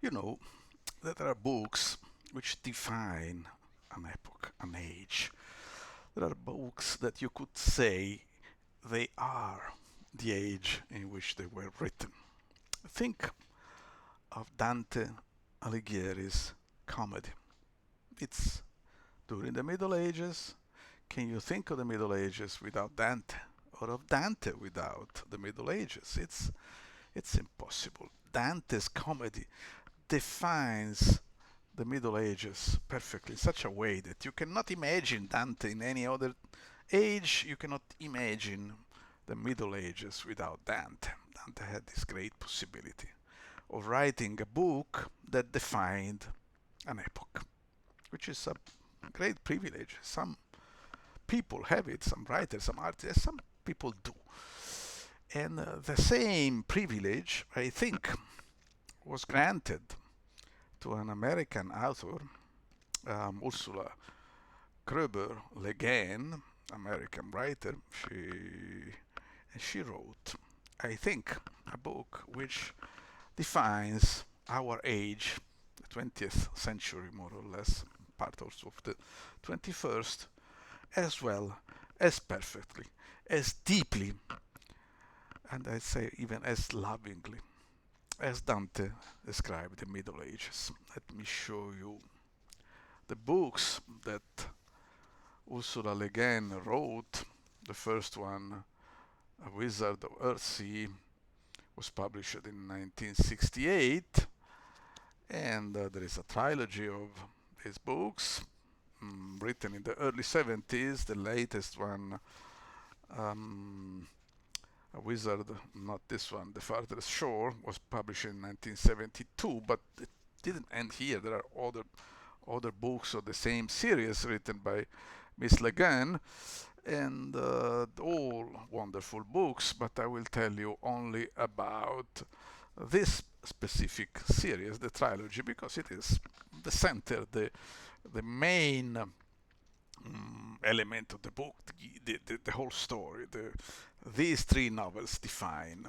You know that there are books which define an epoch, an age. There are books that you could say they are the age in which they were written. Think of Dante Alighieri's comedy. It's during the Middle Ages. Can you think of the Middle Ages without Dante? Or of Dante without the Middle Ages? It's impossible. Dante's comedy defines the Middle Ages perfectly in such a way that you cannot imagine Dante in any other age. You cannot imagine the Middle Ages without Dante. Dante had this great possibility of writing a book that defined an epoch, which is a great privilege. Some people have it, some writers, some artists, some people do. And the same privilege, I think, was granted to an American author, Ursula LeGuin, American writer. She wrote, I think, a book which defines our age, the 20th century more or less, part also of the 21st, as well as perfectly, as deeply, and I'd say even as lovingly as Dante described the Middle Ages. Let me show you the books that Ursula Le Guin wrote. The first one, A Wizard of Earthsea, was published in 1968, and there is a trilogy of these books written in the early 70s. The latest one, A Wizard, not this one, The Farthest Shore, was published in 1972, but it didn't end here. There are other books of the same series written by Miss Le Guin, and all wonderful books, but I will tell you only about this specific series, the trilogy, because it is the center, the main element of the book, the whole story. These three novels define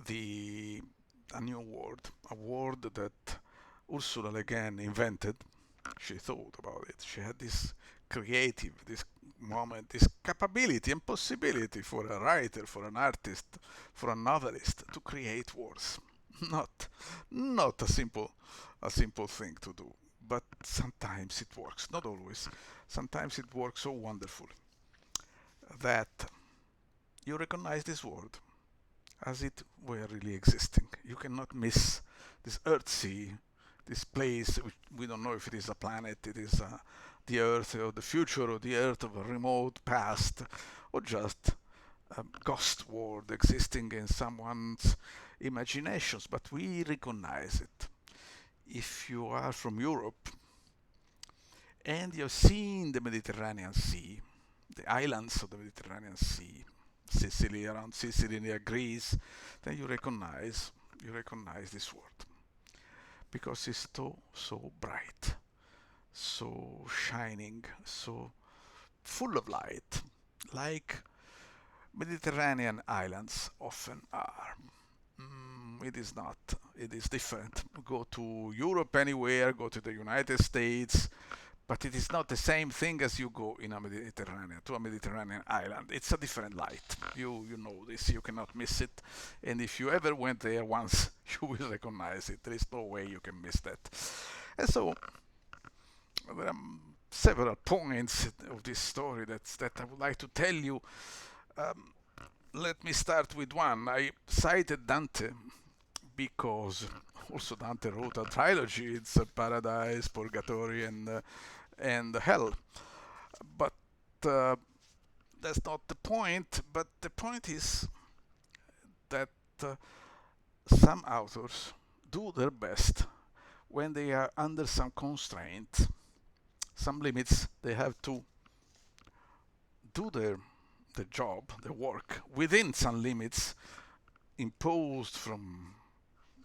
a new world, a world that Ursula Le Guin invented. She thought about it. She had this creative, this moment, this capability and possibility for a writer, for an artist, for a novelist to create words. Not a simple thing to do, but sometimes it works. Not always. Sometimes it works so wonderfully that you recognize this world as it were really existing. You cannot miss this Earthsea, this place which we don't know if it is a planet, it is the Earth or the future, or the Earth of a remote past, or just a ghost world existing in someone's imaginations, but we recognize it. If you are from Europe and you've seen the Mediterranean Sea, the islands of the Mediterranean Sea, Sicily, around Sicily, near Greece, then you recognize this world, because it's so bright, so shining, so full of light, like Mediterranean islands often are. It is not. It is different. Go to Europe anywhere, go to the United States, but it is not the same thing as you go in a Mediterranean island. It's a different light. You know this. You cannot miss it. And if you ever went there once, you will recognize it. There is no way you can miss that. And so there are several points of this story that I would like to tell you. Let me start with one. I cited Dante because also Dante wrote a trilogy. It's a Paradise, Purgatory, and Hell. But that's not the point. But the point is that some authors do their best when they are under some constraint, some limits. They have to do their job, their work, within some limits imposed from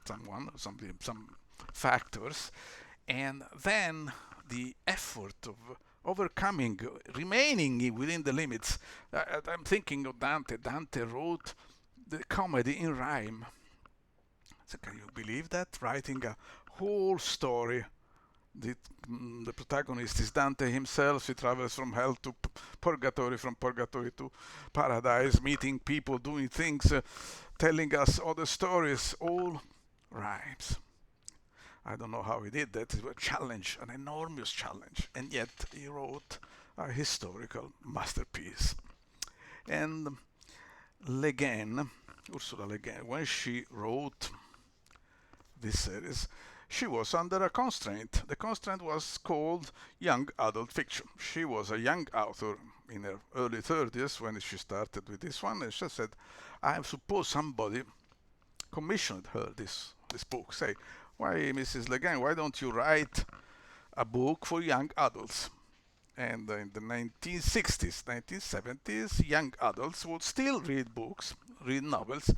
someone, some factors, and then the effort of overcoming, remaining within the limits. I'm thinking of Dante. Dante wrote the comedy in rhyme. So can you believe that? Writing a whole story. The protagonist is Dante himself. He travels from hell to purgatory, from purgatory to paradise, meeting people, doing things, telling us other stories, all rhymes. I don't know how he did that. It was a challenge, an enormous challenge, and yet he wrote a historical masterpiece. And LeGuin, Ursula Le Guin, when she wrote this series, she was under a constraint. The constraint was called young adult fiction. She was a young author in her early 30s when she started with this one, and she said, I suppose somebody commissioned her this book. Say, why, Mrs. Le Guin, why don't you write a book for young adults? And in the 1960s, 1970s, young adults would still read books, read novels,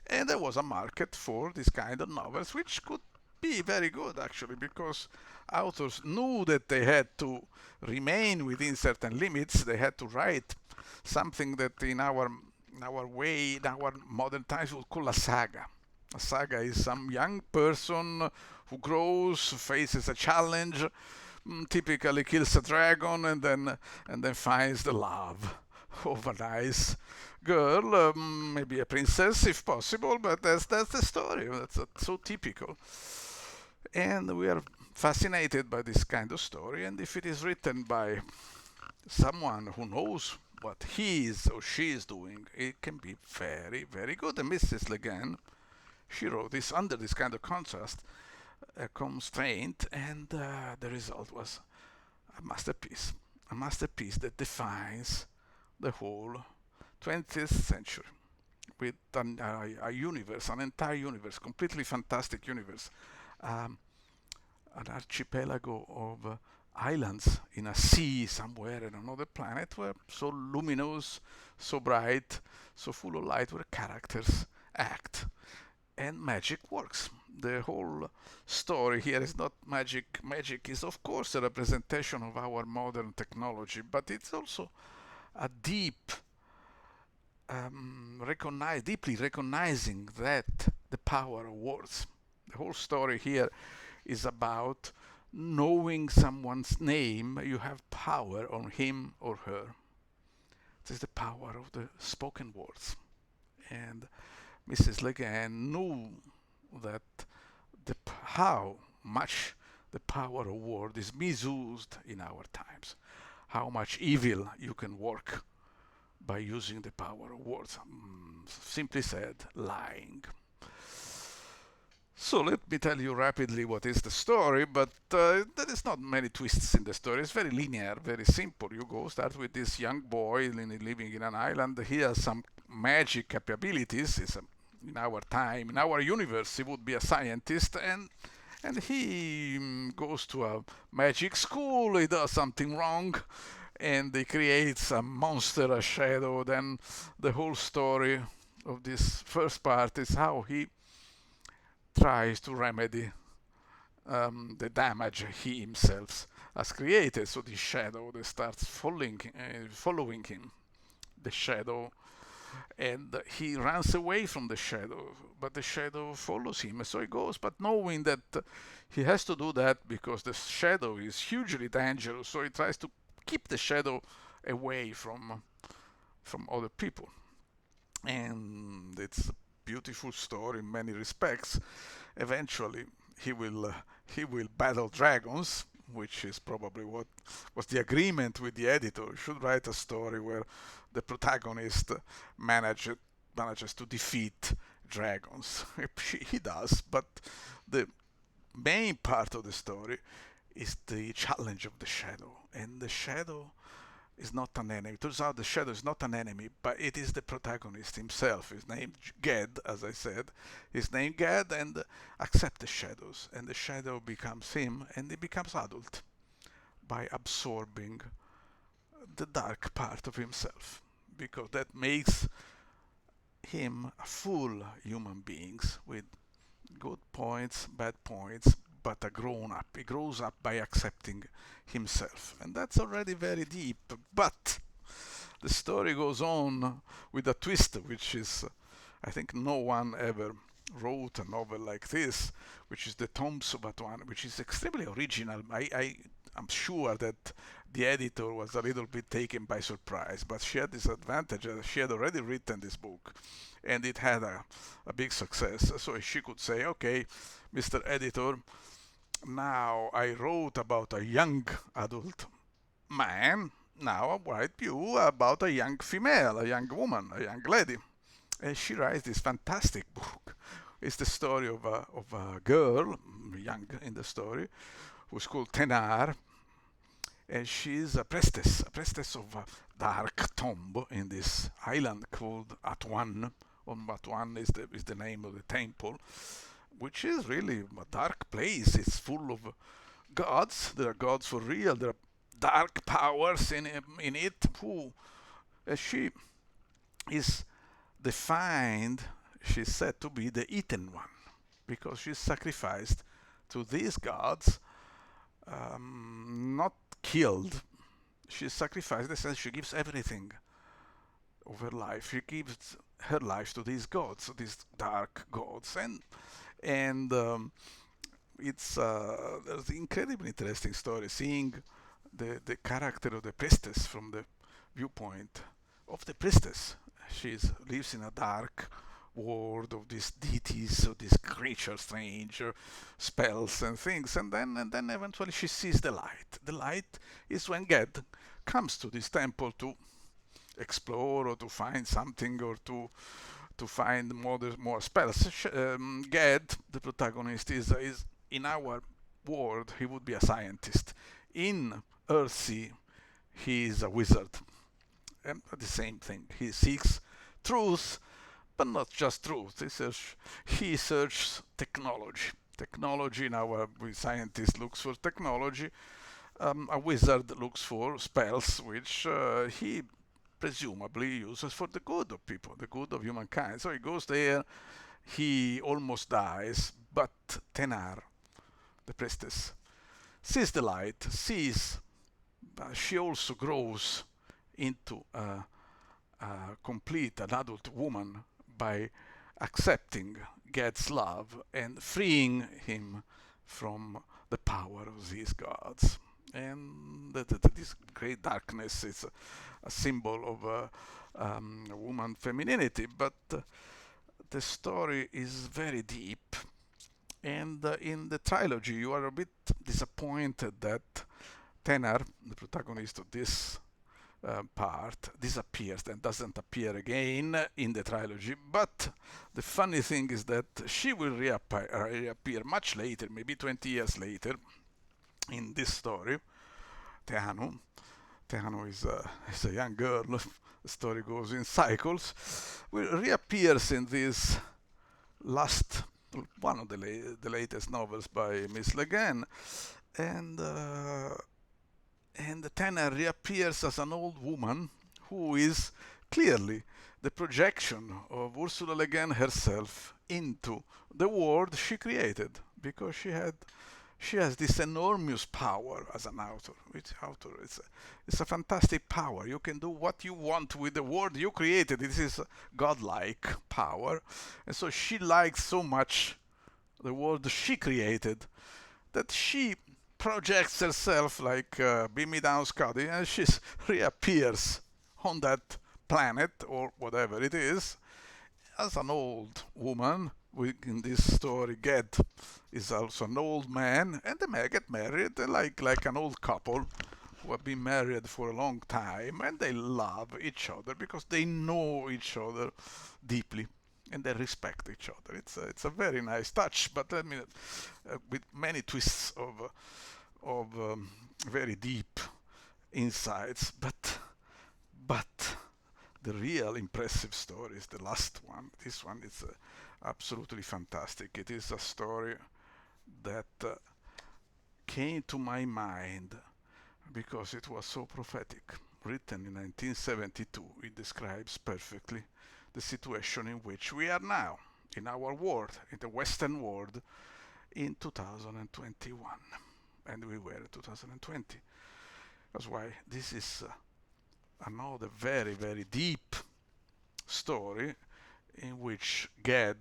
and there was a market for this kind of novels, which could be very good actually, because authors knew that they had to remain within certain limits. They had to write something that in our way, in our modern times, we would call a saga. A saga is some young person who grows, faces a challenge, typically kills a dragon, and then finds the love of a nice girl, maybe a princess if possible. But that's the story. That's so typical, and we are fascinated by this kind of story. And if it is written by someone who knows what he is or she is doing, it can be very, very good. And Mrs. Le Guin, she wrote this under this kind of constraint, and the result was a masterpiece that defines the whole 20th century, with a universe, an entire universe, completely fantastic universe, an archipelago of islands in a sea somewhere in another planet, were so luminous, so bright, so full of light, where characters act and magic works. The whole story here is not magic. Magic is, of course, a representation of our modern technology, but it's also a deeply recognizing that the power of words. The whole story here is about knowing someone's name. You have power on him or her. It is the power of the spoken words. And Mrs. Le Guin knew that how much the power of word is misused in our times, how much evil you can work by using the power of words. Simply said, lying. So let me tell you rapidly what is the story, but there is not many twists in the story. It's very linear, very simple. You start with this young boy living in an island. He has some magic capabilities. In our time, in our universe, he would be a scientist, and he goes to a magic school. He does something wrong, and he creates a monster, a shadow. Then the whole story of this first part is how he tries to remedy the damage he himself has created. So the shadow that starts following him, the shadow, and he runs away from the shadow, but the shadow follows him. So he goes, but knowing that he has to do that because the shadow is hugely dangerous. So he tries to keep the shadow away from other people. And it's a beautiful story in many respects. Eventually, he will battle dragons, which is probably what was the agreement with the editor. He should write a story where the protagonist manages to defeat dragons. He does, but the main part of the story is the challenge of the shadow, and the shadow is not an enemy. It turns out the shadow is not an enemy, but it is the protagonist himself. His name Ged, as I said. His name Ged, and accept the shadows, and the shadow becomes him, and he becomes adult by absorbing the dark part of himself, because that makes him a full human being with good points, bad points, but a grown up. He grows up by accepting himself, and that's already very deep. But the story goes on with a twist, which is, I think, no one ever wrote a novel like this, which is The Tombs of Atuan, which is extremely original. I'm sure that the editor was a little bit taken by surprise, but she had this advantage that she had already written this book and it had a big success. So she could say, okay, Mr. Editor, now I wrote about a young adult man, now I write you about a young female, a young woman, a young lady. And she writes this fantastic book. It's the story of a girl, young in the story, who's called Tenar, and she's a priestess of a dark tomb in this island called Atuan. Atuan is the name of the temple, which is really a dark place. It's full of gods. There are gods for real. There are dark powers in it. Who she is defined, she's said to be the eaten one, because she's sacrificed to these gods, not killed. She's sacrificed in the sense she gives everything of her life. She gives her life to these gods, these dark gods, and it's there's an incredibly interesting story seeing the character of the priestess from the viewpoint of the priestess. She lives in a dark world of these deities, of these creatures, strange spells and things, and then eventually she sees the light. The light is when Ged comes to this temple to explore or to find something or to find more spells. Ged, the protagonist, is in our world he would be a scientist. In Earthsea, he is a wizard. And the same thing. He seeks truth, but not just truth. He searches technology. Technology in our scientist looks for technology. A wizard looks for spells, which he presumably uses for the good of people, the good of humankind. So he goes there. He almost dies, but Tenar, the priestess, sees the light. She also grows into an adult woman by accepting Ged's love and freeing him from the power of these gods. And this great darkness is a symbol of woman femininity, but the story is very deep. And in the trilogy, you are a bit disappointed that Tenar, the protagonist of this part, disappears and doesn't appear again in the trilogy. But the funny thing is that she will reappear much later, maybe 20 years later, in this story. Tehanu. Tehanu is a young girl. The story goes in cycles. Reappears in this last one of the latest novels by Miss LeGuin, and Tanner reappears as an old woman who is clearly the projection of Ursula Le Guin herself into the world she created, because she has this enormous power as an author. It's a fantastic power. You can do what you want with the world you created. This is godlike power, and so she likes so much the world she created that she projects herself like Beam Me Down Scotty, and she reappears on that planet or whatever it is as an old woman. In this story, Ged is also an old man, and they get married like an old couple who have been married for a long time, and they love each other because they know each other deeply and they respect each other. It's a very nice touch, but I mean, with many twists of very deep insights. But the real impressive story is the last one. This one is absolutely fantastic. It is a story that came to my mind because it was so prophetic. Written in 1972, it describes perfectly the situation in which we are now, in our world, in the Western world, in 2021. And we were in 2020. That's why this is another very, very deep story in which Ged,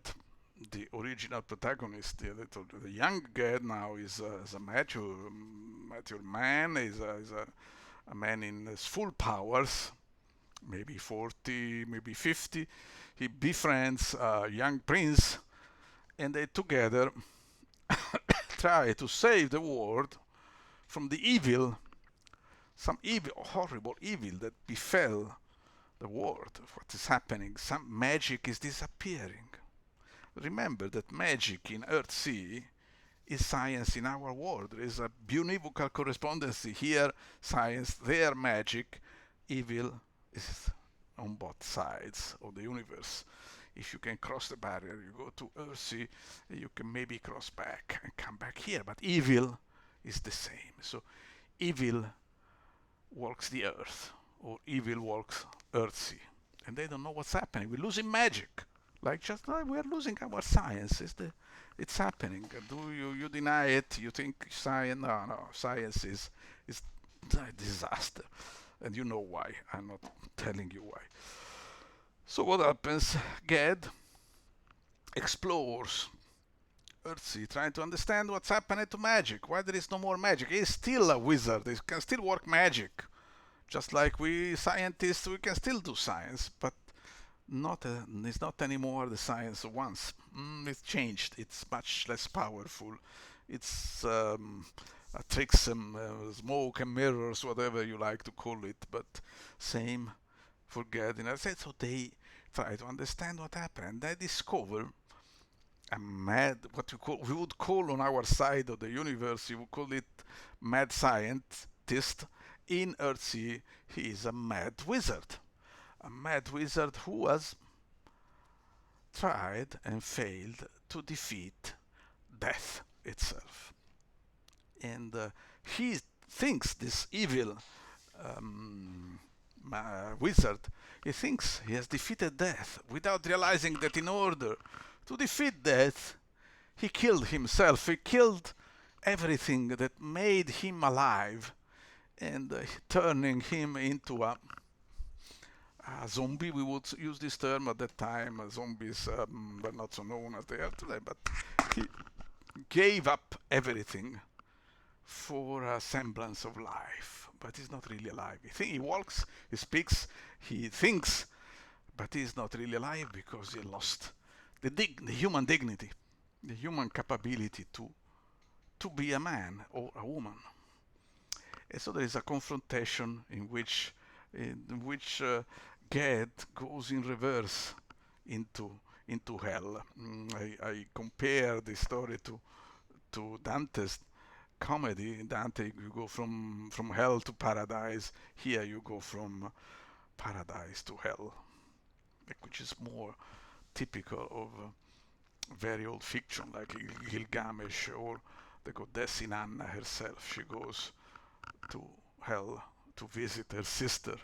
the original protagonist, the young Ged now is a mature man, is a man in his full powers, maybe 40, maybe 50. He befriends a young prince, and they together try to save the world from the evil, some evil, horrible evil that befell the world. What is happening? Some magic is disappearing. Remember that magic in Earthsea is science in our world. There is a univocal correspondence here, science, there magic, evil is on both sides of the universe. If you can cross the barrier, you go to Earthsea, you can maybe cross back and come back here, but evil is the same. So evil walks the earth, or evil walks Earthsea, and they don't know what's happening. We're losing magic, like just like we're losing our science. It's happening. Do you deny it? You think science? No, science is a disaster, and you know why. I'm not telling you why. So what happens? Ged explores Earthsea, trying to understand what's happening to magic. Why there is no more magic? He's still a wizard. He can still work magic, just like we scientists. We can still do science, but it's not anymore the science of once. It's changed. It's much less powerful. It's tricks and smoke and mirrors, whatever you like to call it, but same for Ged. So they try to understand what happened, and they discover a mad, we would call on our side of the universe, you would call it mad scientist. In Earthsea, he is a mad wizard. A mad wizard who has tried and failed to defeat death itself. And he thinks this evil wizard, he thinks he has defeated death without realizing that in order to defeat death, he killed himself. He killed everything that made him alive, and turning him into a zombie. We would use this term at that time. Zombies were not so known as they are today, but he gave up everything for a semblance of life. But he's not really alive. He walks, he speaks, he thinks, but he's not really alive because he lost the human dignity, the human capability to be a man or a woman. And so there is a confrontation in which Ged goes in reverse into hell. I compare the story to Dante's comedy. In Dante, you go from hell to paradise. Here you go from paradise to hell, which is more typical of very old fiction like Gilgamesh or the goddess Inanna herself. She goes to hell to visit her sister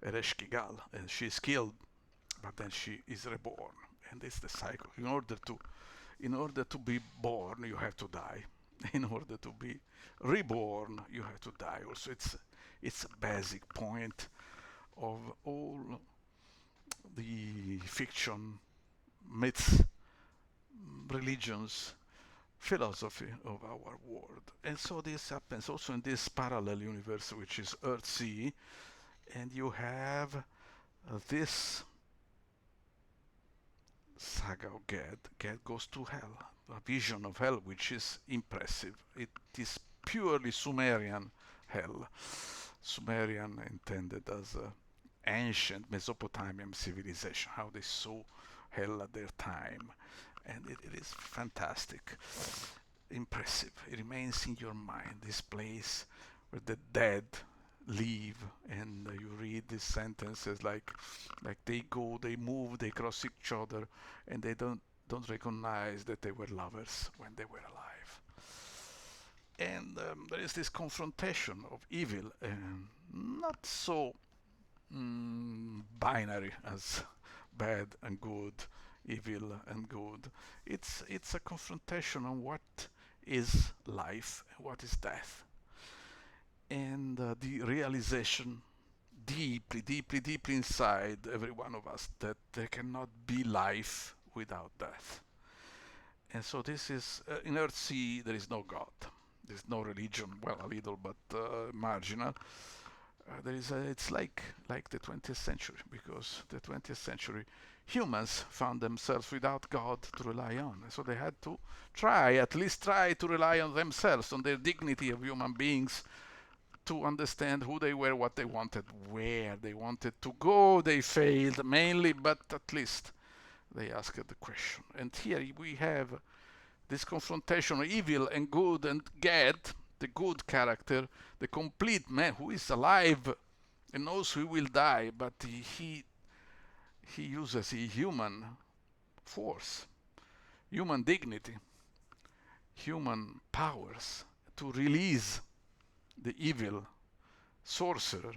Ereshkigal, and she is killed, but then she is reborn, and it's the cycle. In order to be born, you have to die. In order to be reborn, you have to die. Also, it's a basic point of all the fiction, myths, religions, philosophy of our world. And so this happens also in this parallel universe, which is Earthsea, and you have this saga of Ged. Ged goes to hell, a vision of hell which is impressive. It is purely Sumerian hell. Sumerian intended as ancient Mesopotamian civilization, how they saw hell at their time. And it is fantastic, impressive. It remains in your mind, this place where the dead leave, and you read these sentences like they go, they move, they cross each other, and they don't recognize that they were lovers when they were alive. And there is this confrontation of evil, not so binary as bad and good, evil and good. It's a confrontation on what is life and what is death, and the realization deeply inside every one of us that there cannot be life without death. And so this is in Earthsea. There is no God. There's no religion. Well, a little, but marginal. It's like the 20th century, because the 20th century humans found themselves without God to rely on. So they had to at least try to rely on themselves, on their dignity of human beings, to understand who they were, what they wanted, where they wanted to go. They failed mainly, but at least they asked the question. And here we have this confrontation of evil and good, and Gad, the good character, the complete man who is alive and knows he will die, but he uses a human force, human dignity, human powers to release the evil sorcerer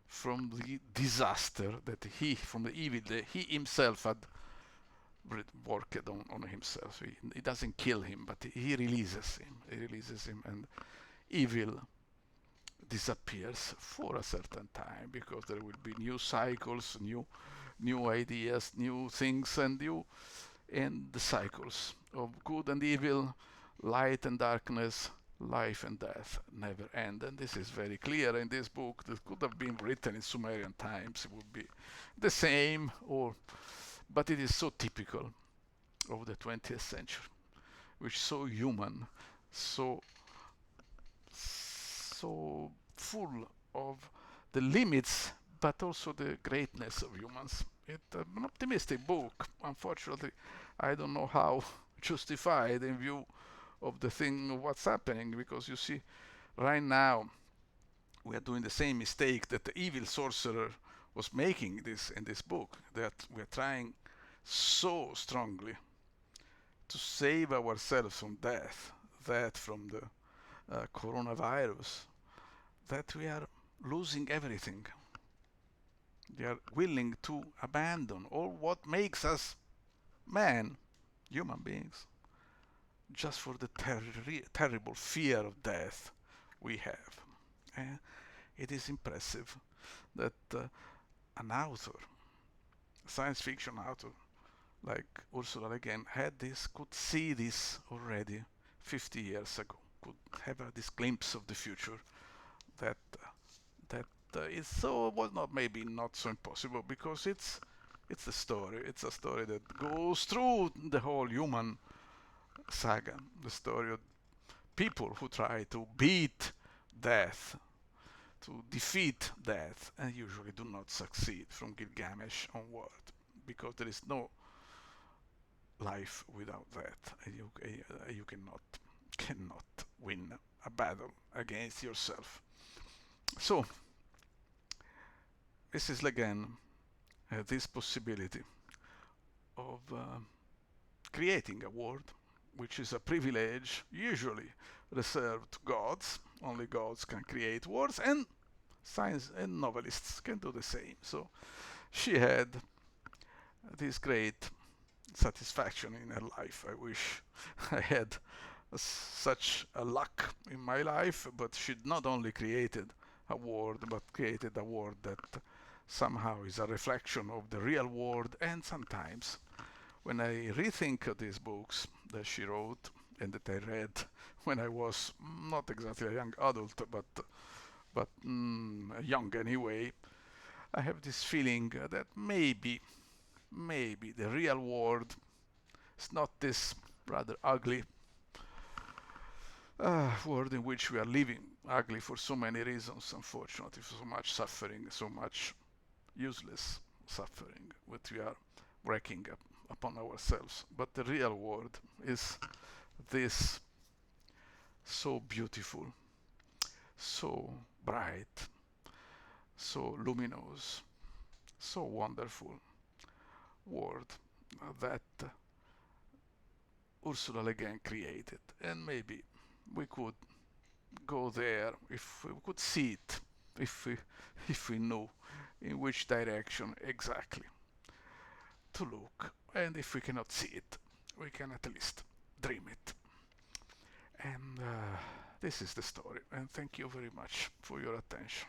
from the disaster that from the evil that he himself had worked on himself. He doesn't kill him, but he releases him. He releases him, and evil disappears for a certain time, because there will be new cycles, new ideas, new things, and the cycles of good and evil, light and darkness, life and death never end. And this is very clear in this book. This could have been written in Sumerian times. It would be the same, but it is so typical of the 20th century, which is so human, so full of the limits, but also the greatness of humans. It's an optimistic book. Unfortunately, I don't know how justified in view of the thing of what's happening, because you see, right now we are doing the same mistake that the evil sorcerer was making in this book, that we are trying so strongly to save ourselves from death, that from the coronavirus, that we are losing everything. We are willing to abandon all what makes us man, human beings, just for the terrible fear of death we have. And it is impressive that an author, a science fiction author like Ursula K could see this already 50 years ago, could have this glimpse of the future that is so was not so impossible, because it's a story. It's a story that goes through the whole human saga, the story of people who try to beat death, to defeat death, and usually do not succeed from Gilgamesh onward, because there is no life without that. You cannot win a battle against yourself. So this is again this possibility of creating a world, which is a privilege usually reserved to gods. Only gods can create worlds, and science and novelists can do the same. So she had this great satisfaction in her life. I wish I had such a luck in my life, but she not only created a world, but created a world that somehow is a reflection of the real world. And sometimes when I rethink of these books that she wrote and that I read when I was not exactly a young adult, but young anyway, I have this feeling that maybe the real world is not this rather ugly world in which we are living. Ugly for so many reasons, unfortunately, for so much suffering, so much useless suffering that we are wreaking upon ourselves. But the real world is this so beautiful, so bright, so luminous, so wonderful world that Ursula K created. And maybe we could go there if we could see it, if we knew in which direction exactly to look. And if we cannot see it, we can at least dream it. And this is the story. And thank you very much for your attention.